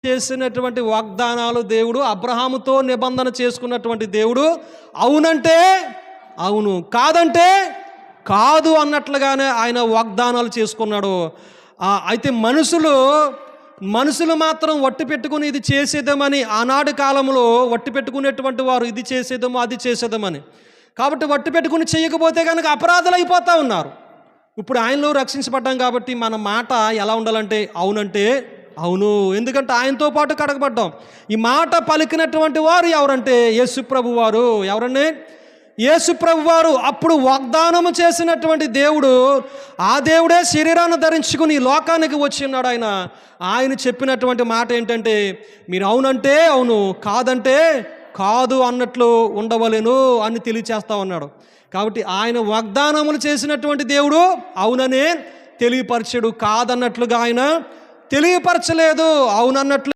చేసినటువంటి వాగ్దానాలు దేవుడు అబ్రహాముతో నిబంధన చేసుకున్నటువంటి దేవుడు అవునంటే అవును, కాదంటే కాదు అన్నట్లుగానే ఆయన వాగ్దానాలు చేసుకున్నాడు. అయితే మనుషులు మాత్రం వట్టి పెట్టుకుని ఇది చేసేద్దామని, ఆనాటి కాలంలో వట్టి పెట్టుకునేటువంటి వారు ఇది చేసేద్దాము అది చేసేద్దామని, కాబట్టి వట్టి పెట్టుకుని చేయకపోతే కనుక అపరాధులు అయిపోతూ ఉన్నారు. ఇప్పుడు ఆయనలో రక్షించబడ్డాం కాబట్టి మన మాట ఎలా ఉండాలంటే అవునంటే అవును, ఎందుకంటే ఆయనతో పాటు కడగబడ్డాం. ఈ మాట పలికినటువంటి వారు ఎవరంటే యేసుప్రభు వారు. ఎవరండి? యేసుప్రభు వారు. అప్పుడు వాగ్దానము చేసినటువంటి దేవుడు, ఆ దేవుడే శరీరాన్ని ధరించుకుని లోకానికి వచ్చినాడు. ఆయన చెప్పినటువంటి మాట ఏంటంటే మీరు అవునంటే అవును, కాదంటే కాదు అన్నట్లు ఉండవలెను అని తెలియచేస్తా ఉన్నాడు. కాబట్టి ఆయన వాగ్దానములు చేసినటువంటి దేవుడు అవుననే తెలియపరచడు, కాదన్నట్లుగా ఆయన తెలియపరచలేదు, అవునన్నట్లు